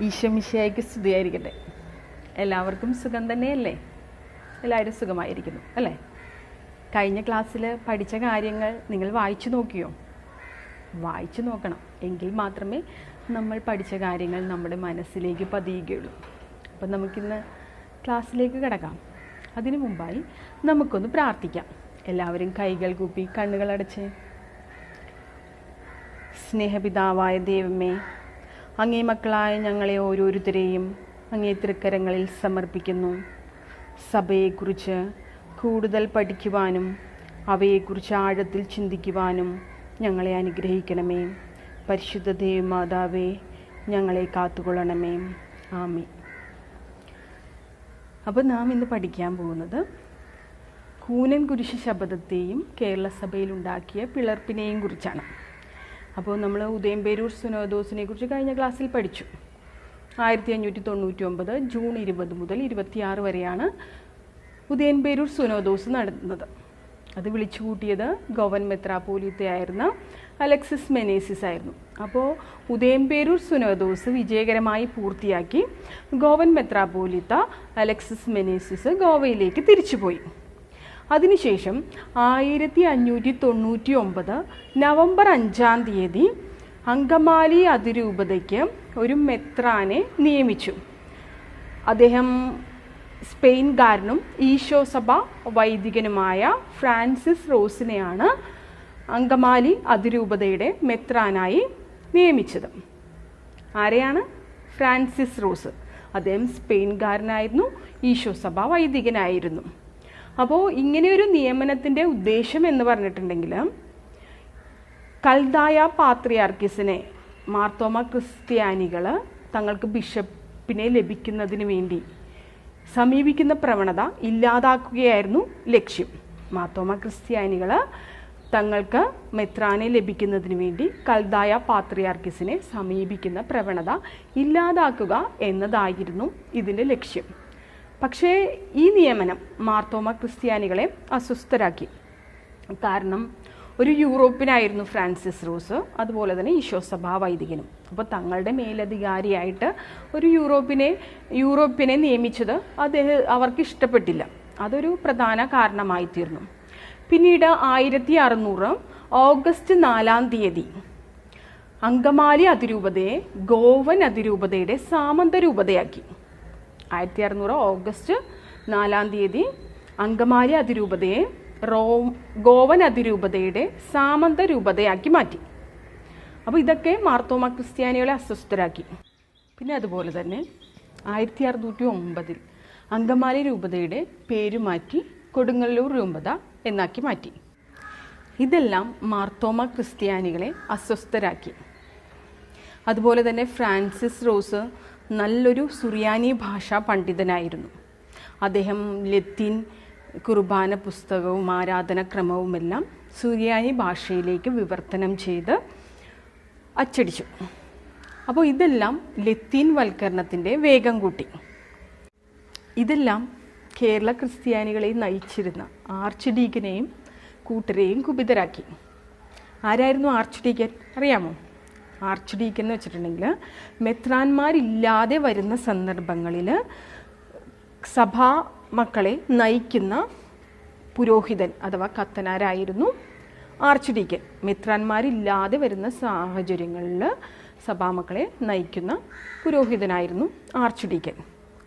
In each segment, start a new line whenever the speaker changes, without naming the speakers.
ഈശോമിശിഹായ്ക്ക് സ്തുതിയായിരിക്കട്ടെ. എല്ലാവർക്കും സുഖം തന്നെയല്ലേ? എല്ലാവരും സുഖമായിരിക്കുന്നു അല്ലേ? കഴിഞ്ഞ ക്ലാസ്സിൽ പഠിച്ച കാര്യങ്ങൾ നിങ്ങൾ വായിച്ചു നോക്കിയോ? വായിച്ചു നോക്കണം, എങ്കിൽ മാത്രമേ നമ്മൾ പഠിച്ച കാര്യങ്ങൾ നമ്മുടെ മനസ്സിലേക്ക് പതിയുകയുള്ളൂ. അപ്പം നമുക്കിന്ന് ക്ലാസ്സിലേക്ക് കിടക്കാം. അതിനു മുമ്പായി നമുക്കൊന്ന് പ്രാർത്ഥിക്കാം. എല്ലാവരും കൈകൾ കൂപ്പി കണ്ണുകളടച്ച്. സ്നേഹപിതാവായ ദൈവമേ, അങ്ങേ മക്കളായ ഞങ്ങളെ ഓരോരുത്തരെയും അങ്ങേ തൃക്കരങ്ങളിൽ സമർപ്പിക്കുന്നു. സഭയെക്കുറിച്ച് കൂടുതൽ പഠിക്കുവാനും അവയെക്കുറിച്ച് ആഴത്തിൽ ചിന്തിക്കുവാനും ഞങ്ങളെ അനുഗ്രഹിക്കണമേ. പരിശുദ്ധ ദേവമാതാവേ, ഞങ്ങളെ കാത്തുകൊള്ളണമേ. ആമേൻ. അപ്പോൾ നാം ഇന്ന് പഠിക്കാൻ പോകുന്നത് കൂനൻ കുരിശ് ശബദത്തെയും കേരള സഭയിൽ ഉണ്ടാക്കിയ പിളർപ്പിനെയും കുറിച്ചാണ്. അപ്പോൾ നമ്മൾ ഉദയംപേരൂർ സുനോദോസിനെ കുറിച്ച് കഴിഞ്ഞ ക്ലാസ്സിൽ പഠിച്ചു. 1599 ജൂൺ 20 മുതൽ 26 വരെയാണ് ഉദയംപേരൂർ സുനോദോസ് നടന്നത്. അത് വിളിച്ചു കൂട്ടിയത് ഗോവൻ മെത്രാപ്പോലീത്തയായിരുന്ന അലക്സിസ് മെനേസിസ് ആയിരുന്നു. അപ്പോൾ ഉദയംപേരൂർ സുനോദോസ് വിജയകരമായി പൂർത്തിയാക്കി ഗോവൻ മെത്രാപ്പോലീത്ത അലക്സിസ് മെനേസിസ് ഗോവയിലേക്ക് തിരിച്ചുപോയി. അതിനുശേഷം 1599 നവംബർ 5-ാം തീയതി അങ്കമാലി അതിരൂപതയ്ക്ക് ഒരു മെത്രാനെ നിയമിച്ചു. അദ്ദേഹം സ്പെയിൻകാരനും ഈശോ സഭ വൈദികനുമായ ഫ്രാൻസിസ് റോസിനെയാണ് അങ്കമാലി അതിരൂപതയുടെ മെത്രാനായി നിയമിച്ചത്. ആരെയാണ്? Francis rose. അദ്ദേഹം സ്പെയിൻകാരനായിരുന്നു, ഈശോ സഭ വൈദികനായിരുന്നു. അപ്പോൾ ഇങ്ങനെയൊരു നിയമനത്തിൻ്റെ ഉദ്ദേശം എന്ന് പറഞ്ഞിട്ടുണ്ടെങ്കിൽ, കൽദായ പാത്രിയാർക്കീസിനെ മാർത്തോമ ക്രിസ്ത്യാനികൾ തങ്ങൾക്ക് ബിഷപ്പിനെ ലഭിക്കുന്നതിന് വേണ്ടി സമീപിക്കുന്ന പ്രവണത ഇല്ലാതാക്കുകയായിരുന്നു ലക്ഷ്യം. മാർത്തോമ ക്രിസ്ത്യാനികൾ തങ്ങൾക്ക് മെത്രാനെ ലഭിക്കുന്നതിന് വേണ്ടി കൽദായ പാത്രിയാർക്കീസിനെ സമീപിക്കുന്ന പ്രവണത ഇല്ലാതാക്കുക എന്നതായിരുന്നു ഇതിൻ്റെ ലക്ഷ്യം. പക്ഷേ ഈ നിയമനം മാർത്തോമ ക്രിസ്ത്യാനികളെ അസ്വസ്ഥരാക്കി. കാരണം ഒരു യൂറോപ്യനായിരുന്നു ഫ്രാൻസിസ് റോസ്, അതുപോലെ തന്നെ ഈശോ സഭാ വൈദികനും. അപ്പോൾ തങ്ങളുടെ മേലധികാരിയായിട്ട് ഒരു യൂറോപ്യനെ നിയമിച്ചത് അവർക്ക് ഇഷ്ടപ്പെട്ടില്ല. അതൊരു പ്രധാന കാരണമായി തീർന്നു. പിന്നീട് 1600 ഓഗസ്റ്റ് 4-ാം തീയതി അങ്കമാലി അതിരൂപതയെ ഗോവൻ അതിരൂപതയുടെ സാമന്ത രൂപതയാക്കി. 1600 ഓഗസ്റ്റ് 4-ാം തീയതി അങ്കമാലി അതിരൂപതയെ ഗോവൻ അതിരൂപതയുടെ സാമന്ത രൂപതയാക്കി മാറ്റി. അപ്പോൾ ഇതൊക്കെ മാർത്തോമ ക്രിസ്ത്യാനികളെ അസ്വസ്ഥരാക്കി. പിന്നെ അതുപോലെ തന്നെ 1609 അങ്കമാലി രൂപതയുടെ പേര് മാറ്റി കൊടുങ്ങല്ലൂർ രൂപത എന്നാക്കി മാറ്റി. ഇതെല്ലാം മാർത്തോമ ക്രിസ്ത്യാനികളെ അസ്വസ്ഥരാക്കി. അതുപോലെ തന്നെ ഫ്രാൻസിസ് റോസ് നല്ലൊരു സുറിയാനി ഭാഷാ പണ്ഡിതനായിരുന്നു. അദ്ദേഹം ലത്തീൻ കുർബാന പുസ്തകവും ആരാധനക്രമവുമെല്ലാം സുറിയാനി ഭാഷയിലേക്ക് വിവർത്തനം ചെയ്ത് അച്ചടിച്ചു. അപ്പോൾ ഇതെല്ലാം ലത്തീൻ വൽക്കരണത്തിൻ്റെ വേഗം കൂട്ടി. ഇതെല്ലാം കേരള ക്രിസ്ത്യാനികളെ നയിച്ചിരുന്ന ആർച്ച് ഡീക്കനെയും കൂട്ടരെയും കുപിതരാക്കി. ആരായിരുന്നു ആർച്ച് ഡീക്കൻ? അറിയാമോ? ആർച്ച് ഡീക്കൻ എന്ന് വെച്ചിട്ടുണ്ടെങ്കിൽ മെത്രാന്മാരില്ലാതെ വരുന്ന സന്ദർഭങ്ങളിൽ സഭാ മക്കളെ നയിക്കുന്ന പുരോഹിതൻ അഥവാ കത്തനാരായിരുന്നു ആർച്ച് ഡീക്കൻ. മെത്രാന്മാരില്ലാതെ വരുന്ന സാഹചര്യങ്ങളിൽ സഭാമക്കളെ നയിക്കുന്ന പുരോഹിതനായിരുന്നു ആർച്ച് ഡീക്കൻ.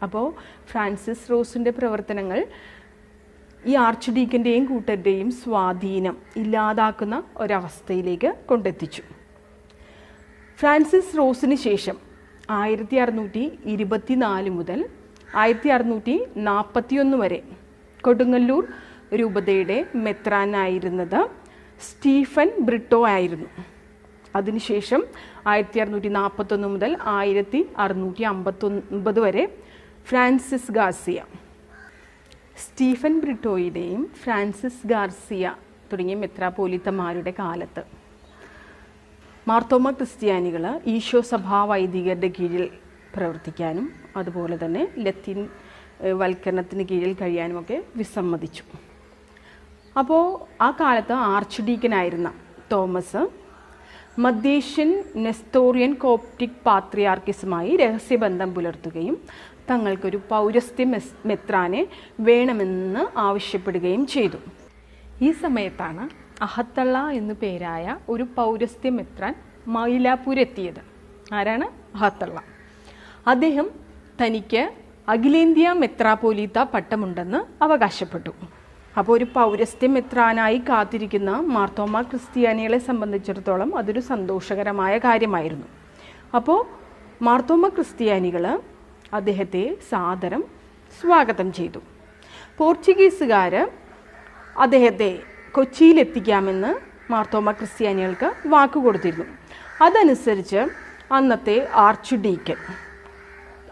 അപ്പോൾ ഫ്രാൻസിസ് റോസിൻ്റെ പ്രവർത്തനങ്ങൾ ഈ ആർച്ച് ഡീക്കൻ്റെയും കൂട്ടരുടെയും സ്വാധീനം ഇല്ലാതാക്കുന്ന ഒരവസ്ഥയിലേക്ക് കൊണ്ടെത്തിച്ചു. ഫ്രാൻസിസ് റോസിന് ശേഷം 1624 മുതൽ 1641 വരെ കൊടുങ്ങല്ലൂർ രൂപതയുടെ മെത്രാനായിരുന്നത് സ്റ്റീഫൻ ബ്രിട്ടോ ആയിരുന്നു. അതിനുശേഷം 1641 മുതൽ 1659 വരെ ഫ്രാൻസിസ് ഗാർസിയ. സ്റ്റീഫൻ ബ്രിട്ടോയുടെയും ഫ്രാൻസിസ് ഗാർസിയ തുടങ്ങിയ മെത്രാപ്പോലിത്തമാരുടെ കാലത്ത് മാർത്തോമ ക്രിസ്ത്യാനികൾ ഈശോ സഭാ വൈദികരുടെ കീഴിൽ പ്രവർത്തിക്കാനും അതുപോലെ തന്നെ ലത്തീൻ വൽക്കരണത്തിന് കീഴിൽ കഴിയാനുമൊക്കെ വിസമ്മതിച്ചു. അപ്പോൾ ആ കാലത്ത് ആർച്ച് ഡീക്കനായിരുന്ന തോമസ് മധ്യേഷ്യൻ നെസ്തോറിയൻ കോപ്റ്റിക് പാത്രിയാർക്കിസുമായി രഹസ്യബന്ധം പുലർത്തുകയും തങ്ങൾക്കൊരു പൗരസ്ത്യ മെത്രാനെ വേണമെന്ന് ആവശ്യപ്പെടുകയും ചെയ്തു. ഈ സമയത്താണ് അഹത്തള്ള എന്നു പേരായ ഒരു പൗരസ്ത്യ മെത്രാൻ മൈലാപ്പൂരെത്തിയത്. ആരാണ്? അഹത്തള്ള. അദ്ദേഹം തനിക്ക് അഖിലേന്ത്യാ മെത്രാപോലീത്ത പട്ടമുണ്ടെന്ന് അവകാശപ്പെട്ടു. അപ്പോൾ ഒരു പൗരസ്ത്യ മെത്രാനായി കാത്തിരിക്കുന്ന മാർത്തോമാ ക്രിസ്ത്യാനികളെ സംബന്ധിച്ചിടത്തോളം അതൊരു സന്തോഷകരമായ കാര്യമായിരുന്നു. അപ്പോൾ മാർത്തോമാ ക്രിസ്ത്യാനികൾ അദ്ദേഹത്തെ സാദരം സ്വാഗതം ചെയ്തു. പോർച്ചുഗീസുകാർ അദ്ദേഹത്തെ കൊച്ചിയിലെത്തിക്കാമെന്ന് മാർത്തോമാ ക്രിസ്ത്യാനികൾക്ക് വാക്കുകൊടുത്തിരുന്നു. അതനുസരിച്ച് അന്നത്തെ ആർച്ച് ഡീക്കൻ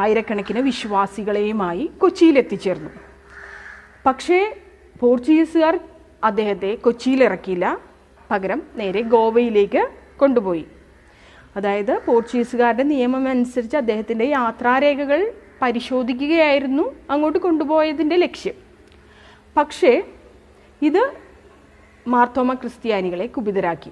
ആയിരക്കണക്കിന് വിശ്വാസികളെയുമായി കൊച്ചിയിലെത്തിച്ചേർന്നു. പക്ഷേ പോർച്ചുഗീസുകാർ അദ്ദേഹത്തെ കൊച്ചിയിലിറക്കിയില്ല, പകരം നേരെ ഗോവയിലേക്ക് കൊണ്ടുപോയി. അതായത് പോർച്ചുഗീസുകാരുടെ നിയമം അനുസരിച്ച് അദ്ദേഹത്തിൻ്റെ യാത്രാരേഖകൾ പരിശോധിക്കുകയായിരുന്നു അങ്ങോട്ട് കൊണ്ടുപോയതിൻ്റെ ലക്ഷ്യം. പക്ഷേ ഇത് മാർത്തോമാ ക്രിസ്ത്യാനികളെ കുപിതരാക്കി.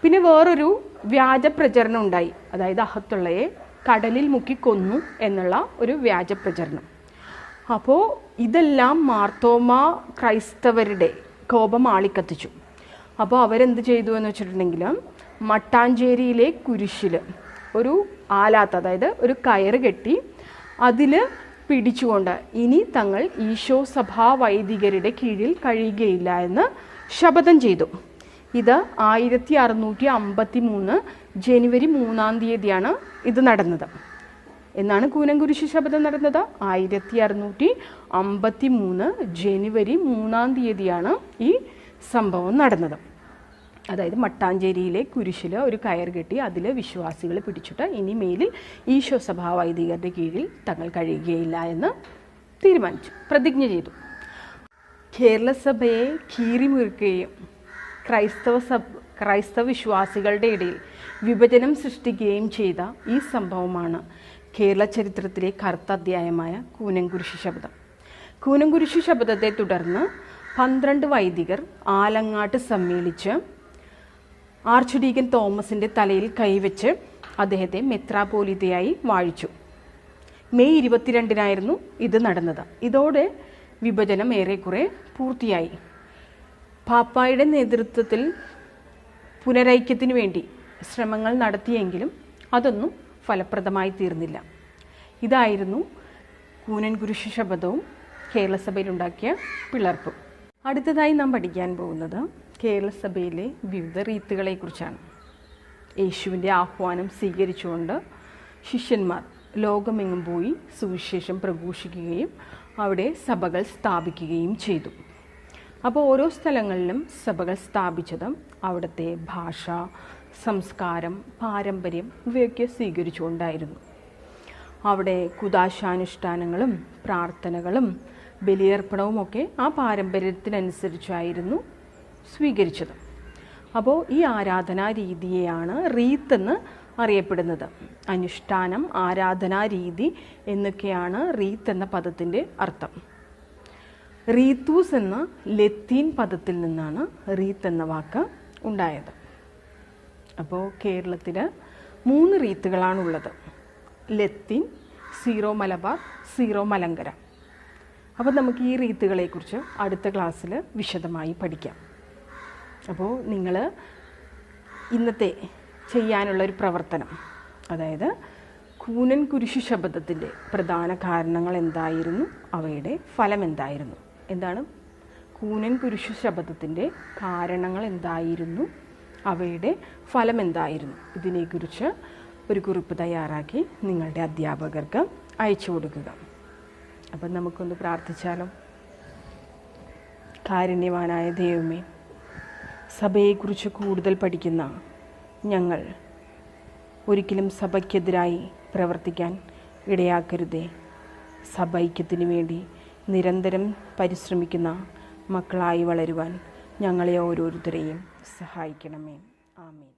പിന്നെ വേറൊരു വ്യാജ പ്രചരണം ഉണ്ടായി. അതായത് അഹത്തുള്ളയെ കടലിൽ മുക്കി കൊന്നു എന്നുള്ള ഒരു വ്യാജ പ്രചരണം. അപ്പോൾ ഇതെല്ലാം മാർത്തോമാ ക്രൈസ്തവരുടെ കോപം ആളിക്കത്തിച്ചു. അപ്പോൾ അവരെന്ത് ചെയ്തു എന്ന് വെച്ചിട്ടുണ്ടെങ്കിൽ മട്ടാഞ്ചേരിയിലെ കുരിശിൽ ഒരു ആലാത്ത്, അതായത് ഒരു കയറ് കെട്ടി അതിൽ പിടിച്ചുകൊണ്ട് ഇനി തങ്ങൾ ഈശോ സഭാ വൈദികരുടെ കീഴിൽ കഴിയുകയില്ല എന്ന് ശപഥം ചെയ്തു. ഇത് 1653 ജനുവരി 3 ഇത് നടന്നത്. എന്നാണ് കൂനൻകുരിശ് ശപഥം നടന്നത്? 1653 ജനുവരി 3 ഈ സംഭവം നടന്നത്. അതായത് മട്ടാഞ്ചേരിയിലെ കുരിശിൽ ഒരു കയർ കെട്ടി അതിൽ വിശ്വാസികൾ പിടിച്ചിട്ട് ഇനി മേലിൽ ഈശോ സഭാ വൈദികരുടെ കീഴിൽ തങ്ങൾ കഴിയുകയില്ല എന്ന് തീരുമാനിച്ചു, പ്രതിജ്ഞ ചെയ്തു. കേരള സഭയെ കീറിമുറിക്കുകയും ക്രൈസ്തവ വിശ്വാസികളുടെ ഇടയിൽ വിഭജനം സൃഷ്ടിക്കുകയും ചെയ്ത ഈ സംഭവമാണ് കേരള ചരിത്രത്തിലെ കറുത്ത അധ്യായമായ കൂനൻകുരിശ് ശപഥം. കൂനൻകുരിശ് ശപഥത്തെ തുടർന്ന് 12 വൈദികർ ആലങ്ങാട്ട് സമ്മേളിച്ച് ആർച്ച് ഡീക്കൻ തോമസിൻ്റെ തലയിൽ കൈവച്ച് അദ്ദേഹത്തെ മെത്രാപോലീത്തയായി വാഴിച്ചു. മെയ് 22 ഇത് നടന്നത്. ഇതോടെ വിഭജനം ഏറെക്കുറെ പൂർത്തിയായി. പാപ്പായുടെ നേതൃത്വത്തിൽ പുനരൈക്യത്തിനു വേണ്ടി ശ്രമങ്ങൾ നടത്തിയെങ്കിലും അതൊന്നും ഫലപ്രദമായി തീർന്നില്ല. ഇതായിരുന്നു കൂനൻകുരിശ് ശപഥവും കേരള സഭയിലുണ്ടാക്കിയ പിളർപ്പും. അടുത്തതായി നാം പഠിക്കാൻ പോകുന്നത് കേരള സഭയിലെ വിവിധ റീത്തുകളെക്കുറിച്ചാണ്. യേശുവിൻ്റെ ആഹ്വാനം സ്വീകരിച്ചുകൊണ്ട് ശിഷ്യന്മാർ ലോകമെങ്ങും പോയി സുവിശേഷം പ്രഘോഷിക്കുകയും അവിടെ സഭകൾ സ്ഥാപിക്കുകയും ചെയ്തു. അപ്പോൾ ഓരോ സ്ഥലങ്ങളിലും സഭകൾ സ്ഥാപിച്ചത് അവിടുത്തെ ഭാഷ, സംസ്കാരം, പാരമ്പര്യം ഇവയൊക്കെ സ്വീകരിച്ചുകൊണ്ടായിരുന്നു. അവിടെ കുദാശാനുഷ്ഠാനങ്ങളും പ്രാർത്ഥനകളും ബലിയർപ്പണവുമൊക്കെ ആ പാരമ്പര്യത്തിനനുസരിച്ചായിരുന്നു സ്വീകരിച്ചത്. അപ്പോൾ ഈ ആരാധനാ രീതിയെയാണ് റീത്തെന്ന് അറിയപ്പെടുന്നത്. അനുഷ്ഠാനം, ആരാധനാ രീതി എന്നൊക്കെയാണ് റീത്ത് എന്ന പദത്തിൻ്റെ അർത്ഥം. റീത്തൂസ് എന്ന ലത്തീൻ പദത്തിൽ നിന്നാണ് റീത്ത് എന്ന വാക്ക് ഉണ്ടായത്. അപ്പോൾ കേരളത്തിൽ 3 റീത്തുകളാണുള്ളത്: ലത്തീൻ, സീറോ മലബാർ, സീറോ മലങ്കര. അപ്പോൾ നമുക്ക് ഈ റീത്തുകളെക്കുറിച്ച് അടുത്ത ക്ലാസ്സിൽ വിശദമായി പഠിക്കാം. അപ്പോൾ നിങ്ങൾ ഇന്നത്തെ ചെയ്യാനുള്ളൊരു പ്രവർത്തനം, അതായത് കൂനൻകുരിശ് ശപഥത്തിൻ്റെ പ്രധാന കാരണങ്ങൾ എന്തായിരുന്നു, അവയുടെ ഫലം എന്തായിരുന്നു, എന്താണ് കൂനൻകുരിശ് ശപഥത്തിൻ്റെ കാരണങ്ങൾ എന്തായിരുന്നു, അവയുടെ ഫലം എന്തായിരുന്നു, ഇതിനെക്കുറിച്ച് ഒരു കുറിപ്പ് തയ്യാറാക്കി നിങ്ങളുടെ അധ്യാപകർക്ക് അയച്ചു കൊടുക്കുക. അപ്പം നമുക്കൊന്ന് പ്രാർത്ഥിച്ചാലോ? കാരുണ്യവാനായ ദൈവമേ, സഭയെക്കുറിച്ച് കൂടുതൽ പഠിക്കുന്ന ഞങ്ങൾ ഒരിക്കലും സഭയ്ക്കെതിരായി പ്രവർത്തിക്കാൻ ഇടയാക്കരുതേ. സഭ ഐക്യത്തിന് വേണ്ടി നിരന്തരം പരിശ്രമിക്കുന്ന മക്കളായി വളരുവാൻ ഞങ്ങളെ ഓരോരുത്തരെയും സഹായിക്കണമേ. ആമേൻ.